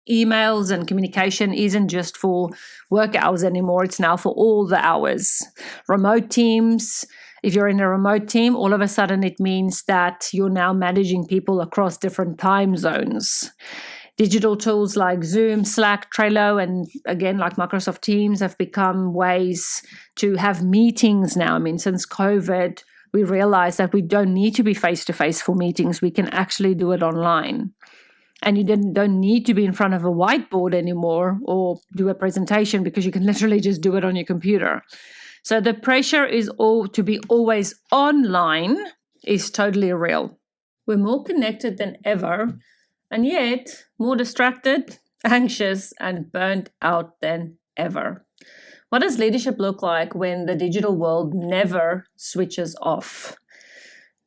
emails and communication isn't just for work hours anymore. It's now for all the hours. Remote teams. If you're in a remote team, all of a sudden it means that you're now managing people across different time zones. Digital tools like Zoom, Slack, Trello, and again, like Microsoft Teams have become ways to have meetings now. I mean, since COVID, we realized that we don't need to be face-to-face for meetings. We can actually do it online. And you don't need to be in front of a whiteboard anymore or do a presentation because you can literally just do it on your computer. So the pressure is all to be always online is totally real. We're more connected than ever, and yet more distracted, anxious, and burnt out than ever. What does leadership look like when the digital world never switches off?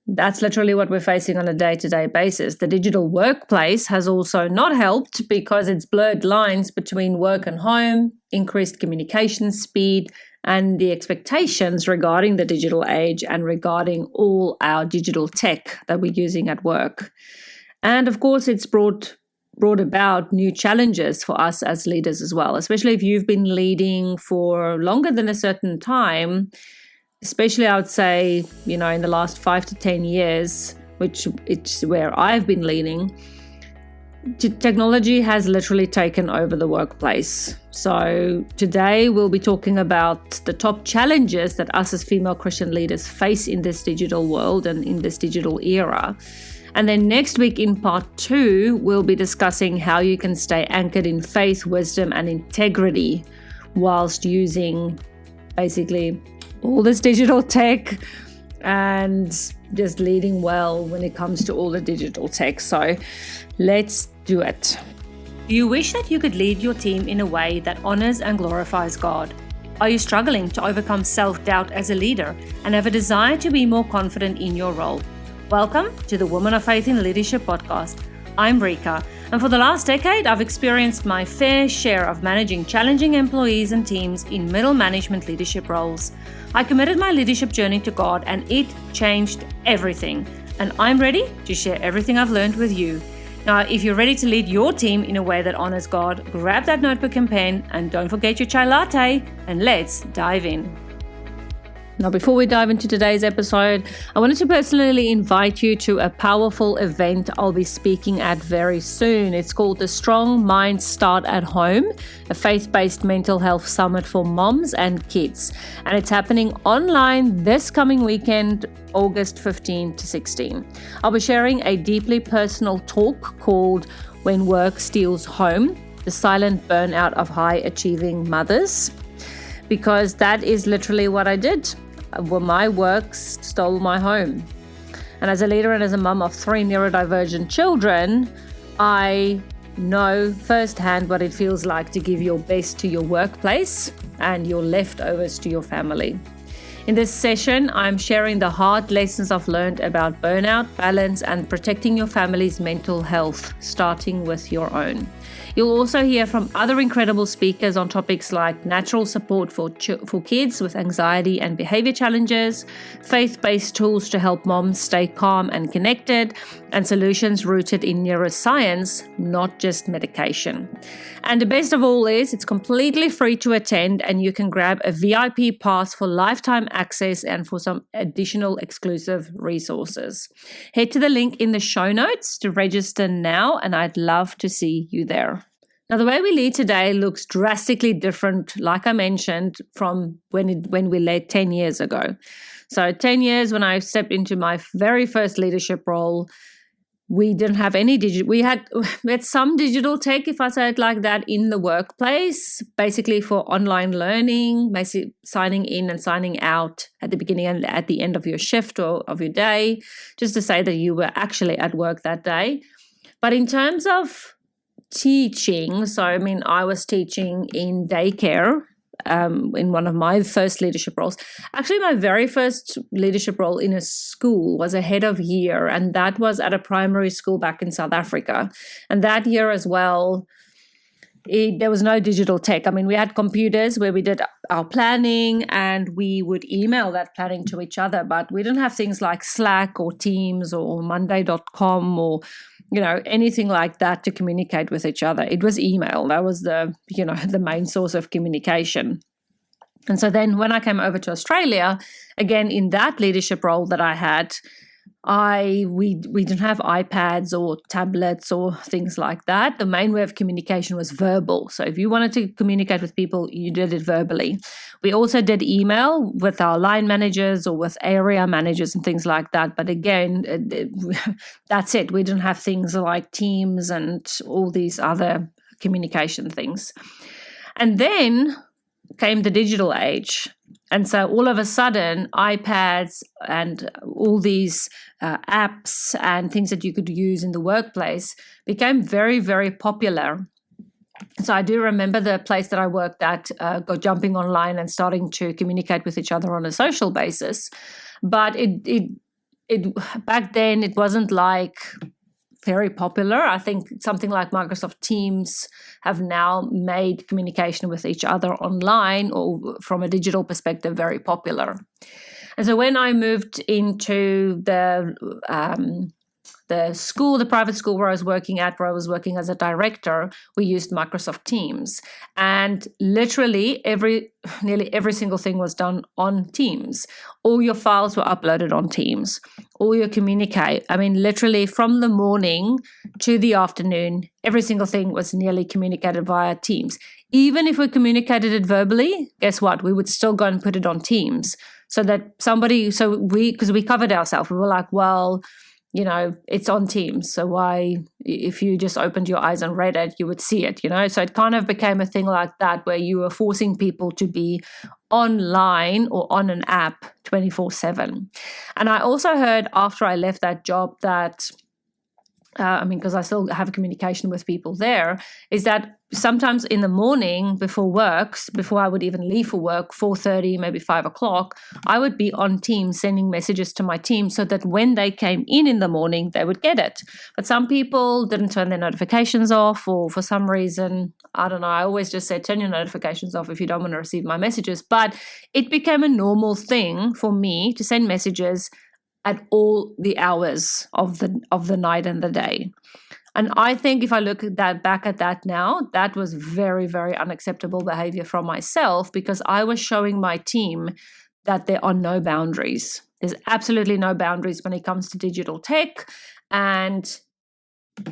That's literally what we're facing on a day-to-day basis. The digital workplace has also not helped because it's blurred lines between work and home, increased communication speed, and the expectations regarding the digital age and regarding all our digital tech that we're using at work. And of course, it's brought about new challenges for us as leaders as well, especially if you've been leading for longer than a certain time, especially I would say, in the last 5 to 10 years, which it's where I've been leading. Technology has literally taken over the workplace. So today we'll be talking about the top challenges that us as female Christian leaders face in this digital world and in this digital era. And then next week in part 2, we'll be discussing how you can stay anchored in faith, wisdom, and integrity whilst using basically all this digital tech and just leading well when it comes to all the digital tech. So let's do it. Do you wish that you could lead your team in a way that honors and glorifies God? Are you struggling to overcome self-doubt as a leader and have a desire to be more confident in your role? Welcome to the Women of Faith in Leadership podcast. I'm Rika, and for the last decade, I've experienced my fair share of managing challenging employees and teams in middle management leadership roles. I committed my leadership journey to God, and it changed everything. And I'm ready to share everything I've learned with you. Now, if you're ready to lead your team in a way that honors God, grab that notebook and pen, and don't forget your chai latte, and let's dive in. Now, before we dive into today's episode, I wanted to personally invite you to a powerful event I'll be speaking at very soon. It's called the Strong Minds Start at Home, a faith-based mental health summit for moms and kids. And it's happening online this coming weekend, August 15 to 16. I'll be sharing a deeply personal talk called When Work Steals Home, the silent burnout of high-achieving mothers, because that is literally what I did. Well, my work stole my home. And as a leader and as a mum of 3 neurodivergent children, I know firsthand what it feels like to give your best to your workplace and your leftovers to your family. In this session, I'm sharing the hard lessons I've learned about burnout, balance, and protecting your family's mental health, starting with your own. You'll also hear from other incredible speakers on topics like natural support for kids with anxiety and behavior challenges, faith-based tools to help moms stay calm and connected, and solutions rooted in neuroscience, not just medication. And the best of all is it's completely free to attend, and you can grab a VIP pass for lifetime access and for some additional exclusive resources. Head to the link in the show notes to register now, and I'd love to see you there. Now, the way we lead today looks drastically different, like I mentioned, from when we led 10 years ago. So 10 years when I stepped into my very first leadership role, we didn't have any digital. We had some digital tech, if I say it like that, in the workplace, basically for online learning, basically signing in and signing out at the beginning and at the end of your shift or of your day, just to say that you were actually at work that day. But in terms of teaching, so I was teaching in daycare in one of my first leadership roles. Actually, my very first leadership role in a school was a head of year, and that was at a primary school back in South Africa. And that year as well, there was no digital tech. We had computers where we did our planning and we would email that planning to each other, but we didn't have things like Slack or Teams or Monday.com or anything like that to communicate with each other. It was email. That was the main source of communication. And so then when I came over to Australia, again, in that leadership role that I had, we didn't have iPads or tablets or things like that. The main way of communication was verbal. So if you wanted to communicate with people, you did it verbally. We also did email with our line managers or with area managers and things like that. But again, that's it. We didn't have things like Teams and all these other communication things. And then came the digital age. And so all of a sudden, iPads and all these apps and things that you could use in the workplace became very, very popular. So I do remember the place that I worked at got jumping online and starting to communicate with each other on a social basis. But it back then, it wasn't like very popular. I think something like Microsoft Teams have now made communication with each other online or from a digital perspective very popular. And so when I moved into the school, the private school where I was working as a director, we used Microsoft Teams. And literally nearly every single thing was done on Teams. All your files were uploaded on Teams. All your literally from the morning to the afternoon, every single thing was nearly communicated via Teams. Even if we communicated it verbally, guess what? We would still go and put it on Teams so that because we covered ourselves, we were like, well, it's on Teams. So why, if you just opened your eyes and read it, you would see it, So it kind of became a thing like that where you were forcing people to be online or on an app 24/7. And I also heard after I left that job that, because I still have communication with people there, is that sometimes in the morning before I would even leave for work, 4:30, maybe 5 o'clock, I would be on Teams sending messages to my team so that when they came in the morning, they would get it. But some people didn't turn their notifications off, or for some reason, I don't know, I always just said, turn your notifications off if you don't want to receive my messages. But it became a normal thing for me to send messages at all the hours of the night and the day. And I think if I look at back at that now, that was very, very unacceptable behavior from myself, because I was showing my team that there are no boundaries. There's absolutely no boundaries when it comes to digital tech. And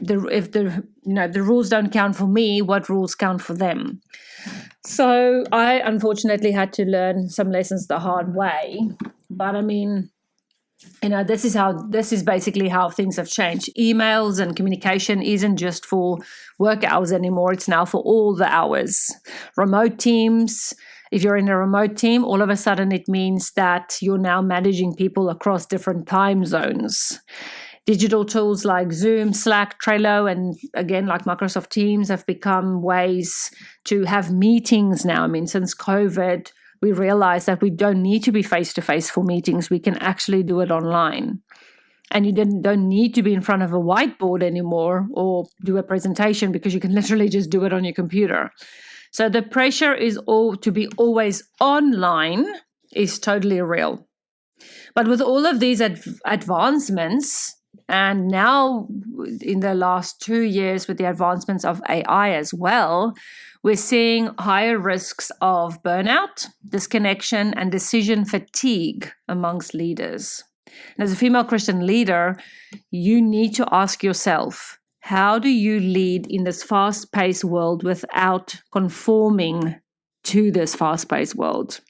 if the rules don't count for me, what rules count for them? So I unfortunately had to learn some lessons the hard way. But this is basically how things have changed. Emails and communication isn't just for work hours anymore. It's now for all the hours. Remote teams. If you're in a remote team, all of a sudden it means that you're now managing people across different time zones. Digital tools like Zoom, Slack, Trello, and again, like Microsoft Teams have become ways to have meetings now. Since COVID, we realized that we don't need to be face-to-face for meetings. We can actually do it online. And you don't need to be in front of a whiteboard anymore or do a presentation, because you can literally just do it on your computer. So the pressure is all to be always online is totally real. But with all of these advancements, and now in the last 2 years with the advancements of AI as well, we're seeing higher risks of burnout, disconnection, and decision fatigue amongst leaders. And as a female Christian leader, you need to ask yourself, how do you lead in this fast-paced world without conforming to this fast-paced world?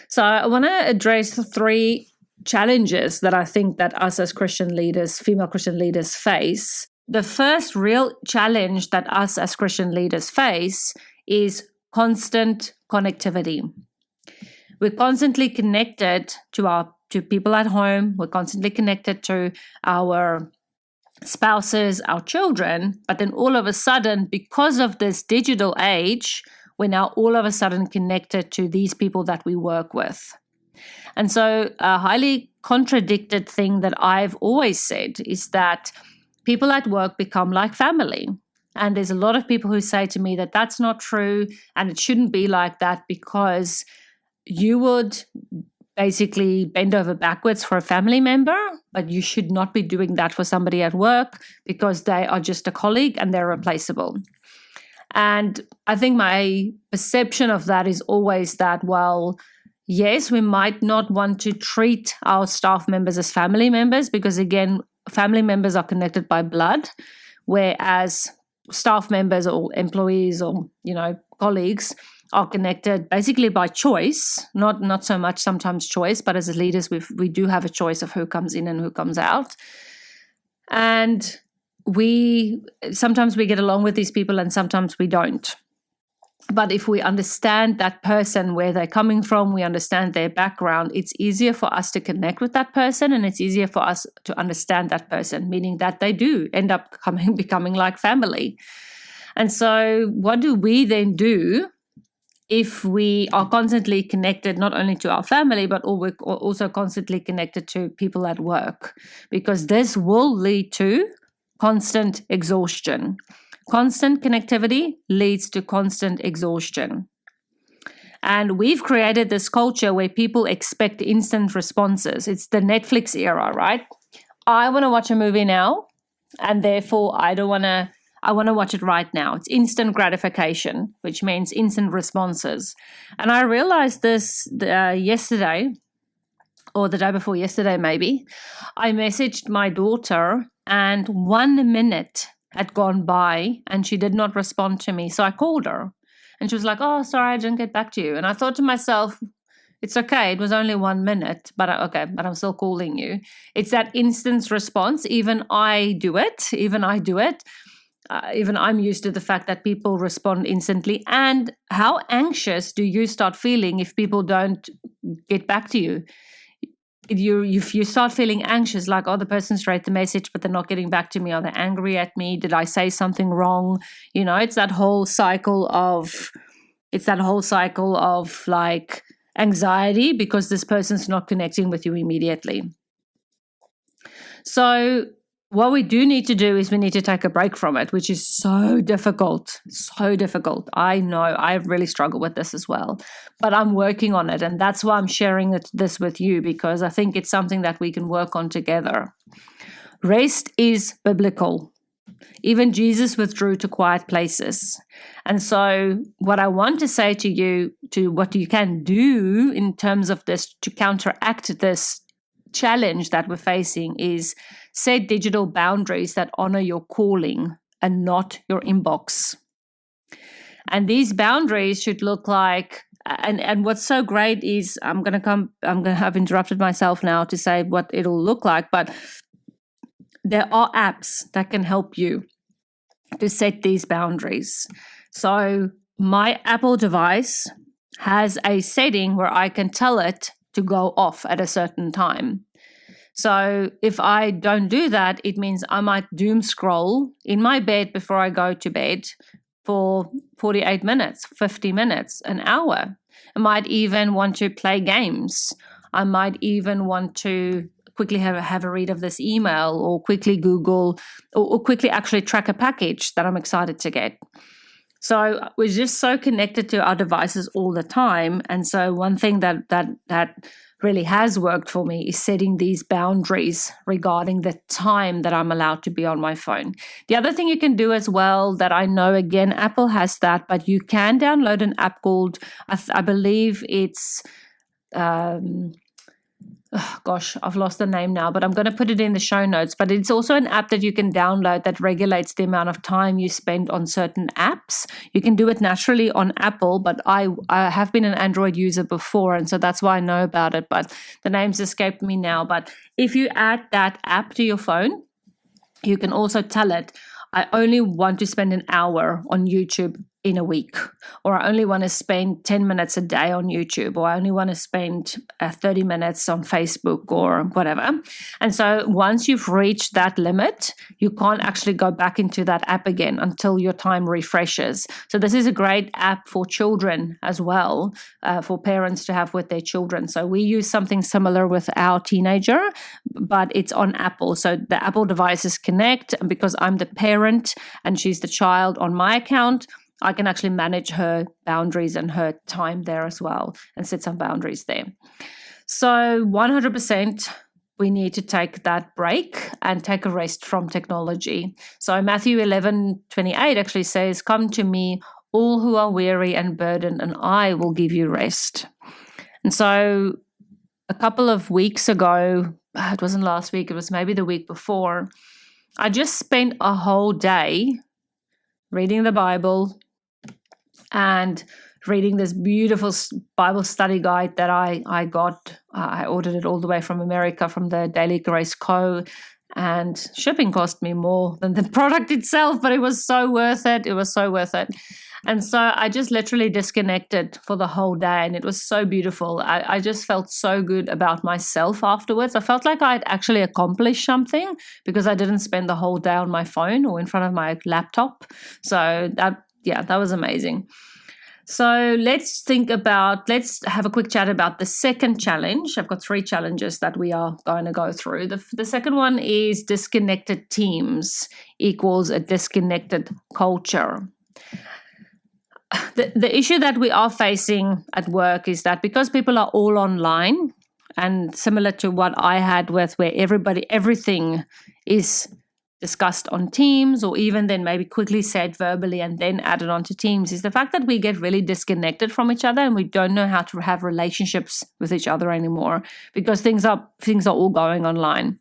So I want to address 3 challenges that I think that us as Christian leaders, female Christian leaders, face. The first real challenge that us as Christian leaders face is constant connectivity. We're constantly connected to people at home. We're constantly connected to our spouses, our children. But then all of a sudden, because of this digital age, we're now all of a sudden connected to these people that we work with. And so a highly contradicted thing that I've always said is that people at work become like family. And there's a lot of people who say to me that that's not true and it shouldn't be like that, because you would basically bend over backwards for a family member, but you should not be doing that for somebody at work because they are just a colleague and they're replaceable. And I think my perception of that is always that, well, yes, we might not want to treat our staff members as family members because, again, family members are connected by blood, whereas staff members or employees or, colleagues are connected basically by choice, not so much sometimes choice, but as leaders, we do have a choice of who comes in and who comes out. And sometimes we get along with these people and sometimes we don't. But if we understand that person, where they're coming from, we understand their background, it's easier for us to connect with that person and it's easier for us to understand that person, meaning that they do end up becoming like family. And so what do we then do if we are constantly connected not only to our family, but we're also constantly connected to people at work? Because this will lead to constant exhaustion. Constant connectivity leads to constant exhaustion. And we've created this culture where people expect instant responses. It's the Netflix era, right? I want to watch a movie now, and therefore I want to watch it right now. It's instant gratification, which means instant responses. And I realized this yesterday, or the day before yesterday maybe. I messaged my daughter and 1 minute had gone by and she did not respond to me. So I called her and she was like, oh, sorry, I didn't get back to you. And I thought to myself, it's okay. It was only 1 minute, but I'm still calling you. It's that instant response. Even I do it. Even I'm used to the fact that people respond instantly. And how anxious do you start feeling if people don't get back to you? If you start feeling anxious, like, oh, the person's read the message, but they're not getting back to me. Are they angry at me? Did I say something wrong? It's that whole cycle of like anxiety because this person's not connecting with you immediately. So what we do need to do is we need to take a break from it, which is so difficult. So difficult. I know I really struggle with this as well, but I'm working on it. And that's why I'm sharing this with you, because I think it's something that we can work on together. Rest is biblical. Even Jesus withdrew to quiet places. And so what I want to say to you, to what you can do in terms of this to counteract this challenge that we're facing, is set digital boundaries that honor your calling and not your inbox. And these boundaries should look like, and what's so great is I'm going to have interrupted myself now to say what it'll look like, but there are apps that can help you to set these boundaries. So my Apple device has a setting where I can tell it to go off at a certain time. So if I don't do that, it means I might doom scroll in my bed before I go to bed for 48 minutes, 50 minutes, an hour. I might even want to play games. I might even want to quickly have a read of this email, or quickly Google, or quickly actually track a package that I'm excited to get. So we're just so connected to our devices all the time. And so one thing that really has worked for me is setting these boundaries regarding the time that I'm allowed to be on my phone. The other thing you can do as well, that I know, again, Apple has that, but you can download an app called, I believe it's, I've lost the name now, but I'm going to put it in the show notes. But it's also an app that you can download that regulates the amount of time you spend on certain apps. You can do it naturally on Apple, but I have been an Android user before, and so that's why I know about it. But the name's escaped me now. But if you add that app to your phone, you can also tell it, I only want to spend an hour on YouTube in a week, or I only want to spend 10 minutes a day on YouTube, or I only want to spend 30 minutes on Facebook or whatever. And so once you've reached that limit, you can't actually go back into that app again until your time refreshes. So this is a great app for children as well, for parents to have with their children. So we use something similar with our teenager, but it's on Apple. So the Apple devices connect, and because I'm the parent and she's the child on my account, I can actually manage her boundaries and her time there as well and set some boundaries there. So 100%, we need to take that break and take a rest from technology. So Matthew 11:28 actually says, "Come to me, all who are weary and burdened, and I will give you rest." And so a couple of weeks ago, it wasn't last week, it was maybe the week before, I just spent a whole day reading the Bible and reading this beautiful Bible study guide that I got. I ordered it all the way from America from the Daily Grace Co. And shipping cost me more than the product itself, but it was so worth it. It was so worth it. And so I just literally disconnected for the whole day, and it was so beautiful. I just felt so good about myself afterwards. I felt like I'd actually accomplished something because I didn't spend the whole day on my phone or in front of my laptop. So that was amazing. So let's have a quick chat about the second challenge. I've got 3 challenges that we are going to go through. The second one is disconnected teams equals a disconnected culture. The issue that we are facing at work is that because people are all online, and similar to what I had with where everything is discussed on Teams, or even then maybe quickly said verbally and then added onto Teams, is the fact that we get really disconnected from each other and we don't know how to have relationships with each other anymore because things are all going online.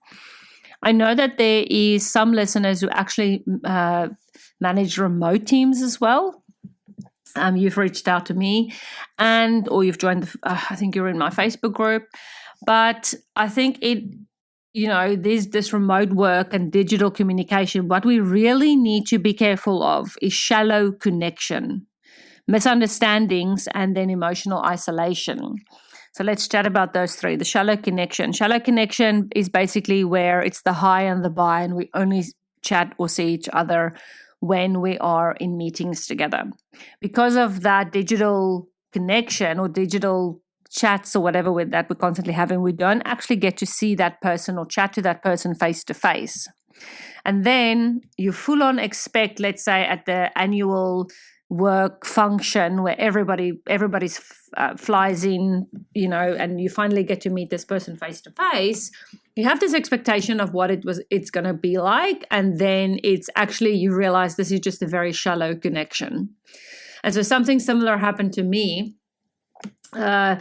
I know that there is some listeners who actually manage remote teams as well. You've reached out to me or you've joined, I think you're in my Facebook group, but I think there's this remote work and digital communication. What we really need to be careful of is shallow connection, misunderstandings, and then emotional isolation. So let's chat about those 3. The shallow connection. Shallow connection is basically where it's the hi and the bye, and we only chat or see each other when we are in meetings together. Because of that digital connection or digital chats or whatever that we're constantly having, we don't actually get to see that person or chat to that person face to face. And then you full on expect, let's say at the annual work function where everybody's flies in, and you finally get to meet this person face to face, you have this expectation of what it's going to be like, and then it's actually, you realize this is just a very shallow connection. And so something similar happened to me. I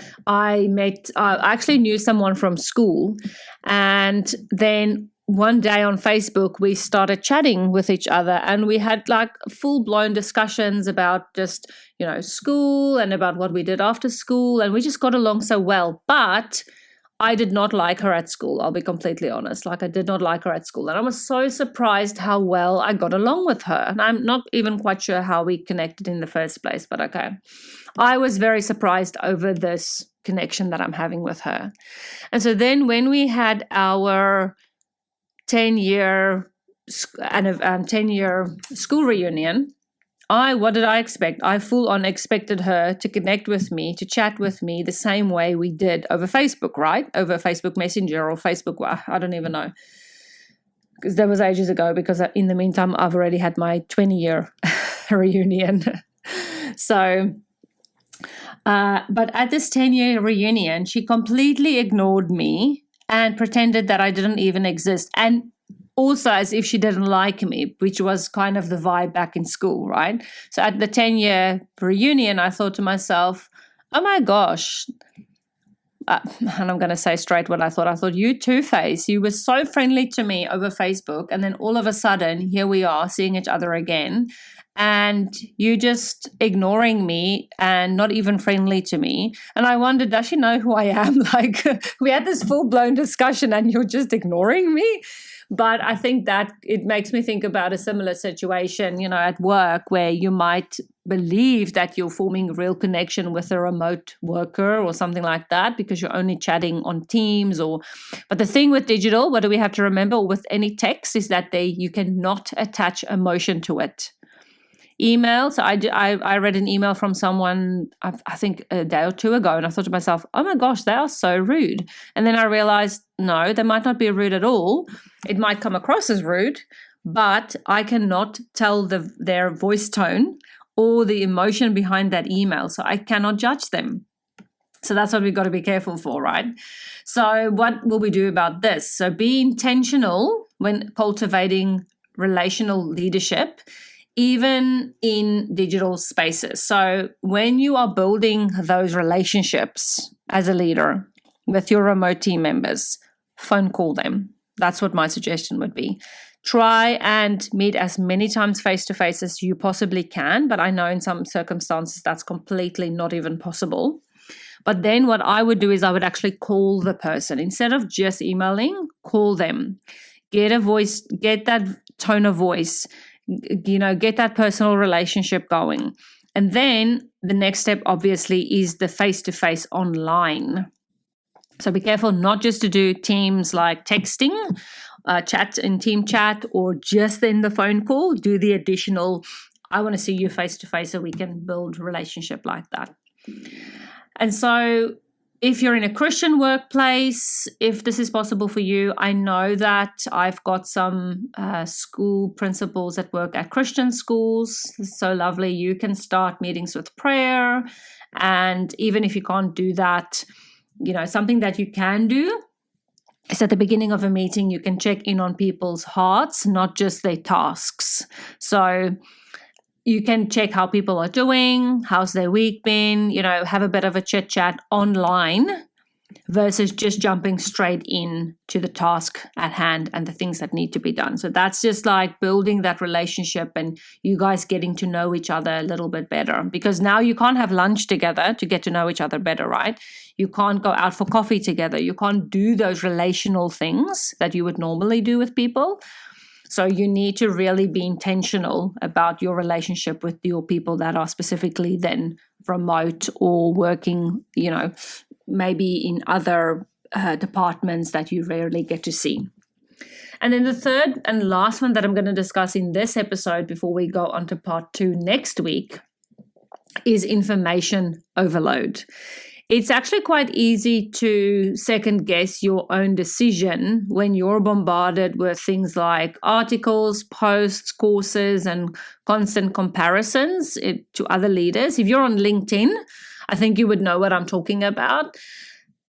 actually knew someone from school, and then one day on Facebook, we started chatting with each other, and we had like full-blown discussions about just, school and about what we did after school, and we just got along so well. But I did not like her at school. I'll be completely honest. I did not like her at school. And I was so surprised how well I got along with her. And I'm not even quite sure how we connected in the first place, but okay. I was very surprised over this connection that I'm having with her. And so then when we had our 10-year school reunion, what did I expect? I full on expected her to connect with me, to chat with me the same way we did over Facebook, right? Over Facebook Messenger or Facebook, I don't even know. Because that was ages ago, because in the meantime, I've already had my 20-year reunion. So, but at this 10-year reunion, she completely ignored me and pretended that I didn't even exist. And also as if she didn't like me, which was kind of the vibe back in school, right? So at the 10-year reunion, I thought to myself, oh my gosh, and I'm going to say straight what I thought. I thought, you two-face, you were so friendly to me over Facebook, and then all of a sudden, here we are seeing each other again, and you just ignoring me and not even friendly to me. And I wondered, does she know who I am? We had this full-blown discussion and you're just ignoring me? But I think that it makes me think about a similar situation, at work, where you might believe that you're forming a real connection with a remote worker or something like that because you're only chatting on Teams. But the thing with digital, what do we have to remember with any text, is that you cannot attach emotion to it. Email. So I read an email from someone, I think a day or two ago, and I thought to myself, oh my gosh, they are so rude. And then I realized, no, they might not be rude at all. It might come across as rude, but I cannot tell their voice tone or the emotion behind that email. So I cannot judge them. So that's what we've got to be careful for, right? So what will we do about this? So be intentional when cultivating relational leadership, even in digital spaces. So when you are building those relationships as a leader with your remote team members, phone call them. That's what my suggestion would be. Try and meet as many times face-to-face as you possibly can, but I know in some circumstances that's completely not even possible. But then what I would do is I would actually call the person. Instead of just emailing, call them. Get a voice, get that tone of voice, get that personal relationship going. And then the next step, obviously, is the face-to-face online. So be careful not just to do Teams like texting, chat in team chat, or just in the phone call. Do the additional, I want to see you face-to-face so we can build a relationship like that. And so if you're in a Christian workplace, if this is possible for you, I know that I've got some school principals that work at Christian schools. It's so lovely. You can start meetings with prayer. And even if you can't do that, something that you can do is at the beginning of a meeting, you can check in on people's hearts, not just their tasks. So you can check how people are doing, how's their week been, have a bit of a chit chat online versus just jumping straight in to the task at hand and the things that need to be done. So that's just like building that relationship and you guys getting to know each other a little bit better, because now you can't have lunch together to get to know each other better, right? You can't go out for coffee together. You can't do those relational things that you would normally do with people. So you need to really be intentional about your relationship with your people that are specifically then remote or working, maybe in other departments that you rarely get to see. And then the third and last one that I'm going to discuss in this episode before we go on to part 2 next week is information overload. It's actually quite easy to second guess your own decision when you're bombarded with things like articles, posts, courses, and constant comparisons to other leaders. If you're on LinkedIn, I think you would know what I'm talking about.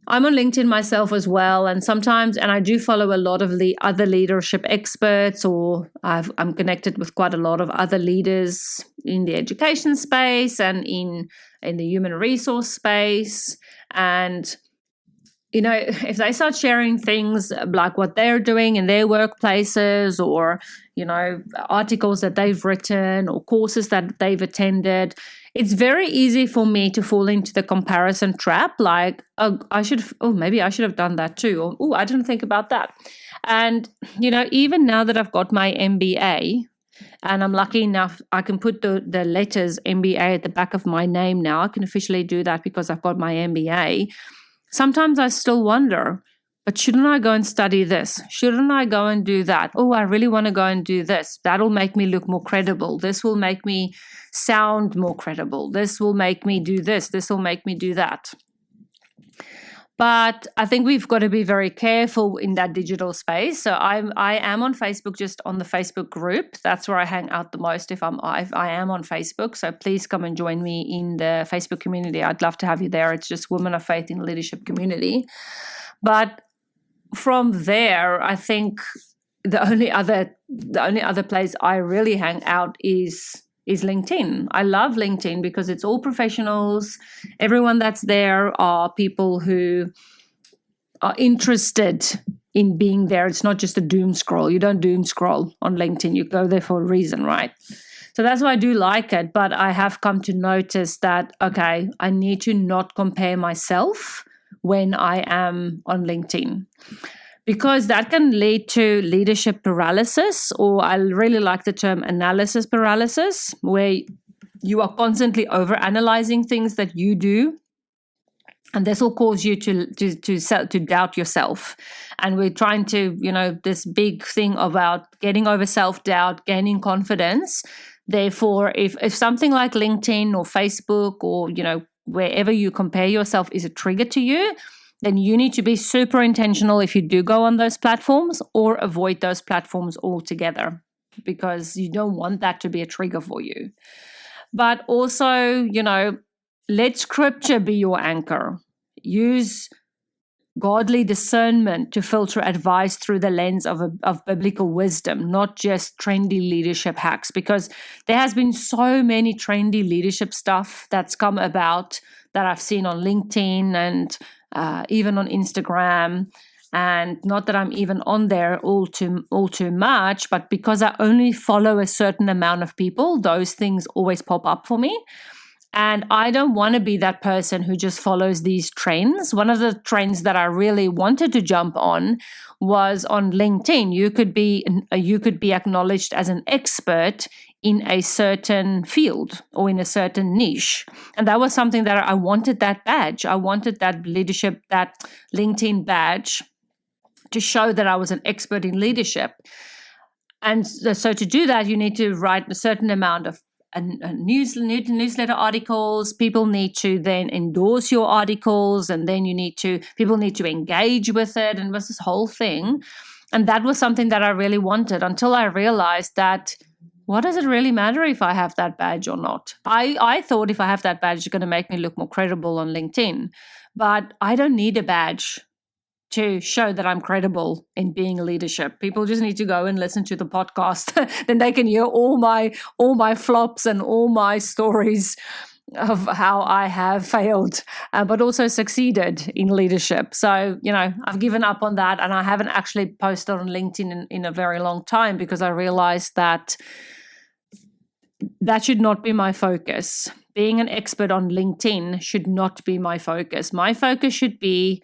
I'm on LinkedIn myself as well, and I do follow a lot of the other leadership experts, or I'm connected with quite a lot of other leaders in the education space and in the human resource space. And if they start sharing things like what they're doing in their workplaces, or articles that they've written or courses that they've attended, it's very easy for me to fall into the comparison trap. Like, maybe I should have done that too. Or, I didn't think about that. And, even now that I've got my MBA, and I'm lucky enough, I can put the letters MBA at the back of my name now. I can officially do that because I've got my MBA. Sometimes I still wonder, but shouldn't I go and study this? Shouldn't I go and do that? Oh, I really want to go and do this. That'll make me look more credible. This will make me sound more credible. This will make me do this. This will make me do that. But I think we've got to be very careful in that digital space. So I am on Facebook, just on the Facebook group. That's where I hang out the most if I am on Facebook. So please come and join me in the Facebook community. I'd love to have you there. It's just Women of Faith in Leadership community. But from there, I think the only other place I really hang out is LinkedIn. I love LinkedIn because it's all professionals. Everyone that's there are people who are interested in being there. It's not just a doom scroll. You don't doom scroll on LinkedIn. You go there for a reason, right? So that's why I do like it. But I have come to notice that, okay, I need to not compare myself when I am on LinkedIn, because that can lead to leadership paralysis, or I really like the term analysis paralysis, where you are constantly overanalyzing things that you do. And this will cause you to doubt yourself. And we're trying to, this big thing about getting over self-doubt, gaining confidence. Therefore, if something like LinkedIn or Facebook or, wherever you compare yourself is a trigger to you, then you need to be super intentional if you do go on those platforms, or avoid those platforms altogether, because you don't want that to be a trigger for you. But also, let scripture be your anchor. use godly discernment to filter advice through the lens of biblical wisdom, not just trendy leadership hacks, because there has been so many trendy leadership stuff that's come about that I've seen on LinkedIn and even on Instagram. And not that I'm even on there all too much, but because I only follow a certain amount of people, those things always pop up for me. And I don't want to be that person who just follows these trends. One of the trends that I really wanted to jump on was on LinkedIn. You could be acknowledged as an expert in a certain field or in a certain niche. And that was something that I wanted, that badge. I wanted that leadership, that LinkedIn badge, to show that I was an expert in leadership. And so to do that, you need to write a certain amount of newsletter articles. People need to then endorse your articles, and then people need to engage with it, and it was this whole thing. And that was something that I really wanted, until I realized that what does it really matter if I have that badge or not? I thought if I have that badge, it's going to make me look more credible on LinkedIn, but I don't need a badge to show that I'm credible in being leadership. People just need to go and listen to the podcast. Then they can hear all my flops and all my stories of how I have failed, but also succeeded in leadership. So, I've given up on that, and I haven't actually posted on LinkedIn in a very long time, because I realized that should not be my focus. Being an expert on LinkedIn should not be my focus. My focus should be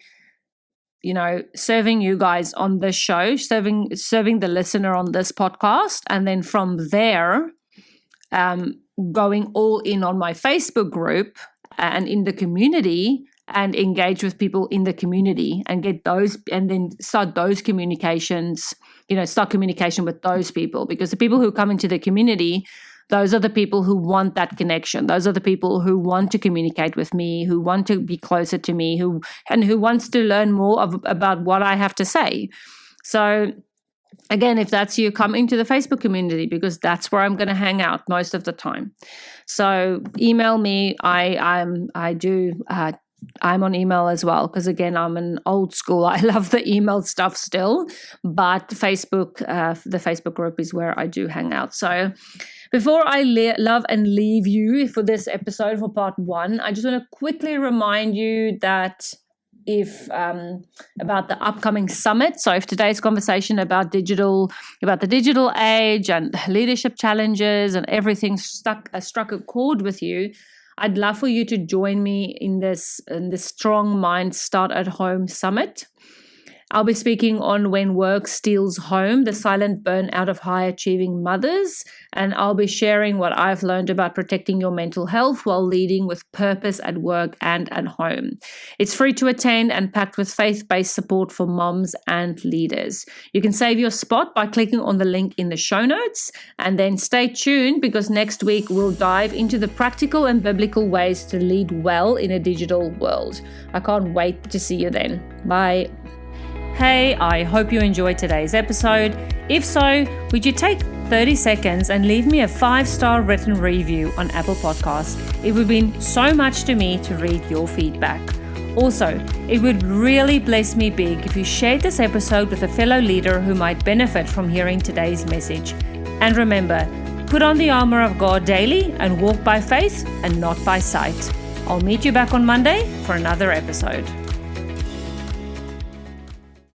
serving you guys on this show, serving the listener on this podcast. And then from there, going all in on my Facebook group and in the community, and engage with people in the community and get those, and then start those communications, start communication with those people, because the people who come into the community, those are the people who want that connection. Those are the people who want to communicate with me, who want to be closer to me, who wants to learn more about what I have to say. So again, if that's you, come into the Facebook community, because that's where I'm going to hang out most of the time. So email me. I'm on email as well, because again, I'm an old school. I love the email stuff still, but the Facebook group is where I do hang out. So before I love and leave you for this episode, for part 1, I just want to quickly remind you that about the upcoming summit. So if today's conversation about the digital age and leadership challenges and everything struck a chord with you, I'd love for you to join me in this Strong Mind Start at Home Summit. I'll be speaking on when work steals home, the silent burnout of high-achieving mothers, and I'll be sharing what I've learned about protecting your mental health while leading with purpose at work and at home. It's free to attend and packed with faith-based support for moms and leaders. You can save your spot by clicking on the link in the show notes, and then stay tuned, because next week we'll dive into the practical and biblical ways to lead well in a digital world. I can't wait to see you then. Bye. Hey, I hope you enjoyed today's episode. If so, would you take 30 seconds and leave me a 5-star written review on Apple Podcasts? It would mean so much to me to read your feedback. Also, it would really bless me big if you shared this episode with a fellow leader who might benefit from hearing today's message. And remember, put on the armor of God daily and walk by faith and not by sight. I'll meet you back on Monday for another episode.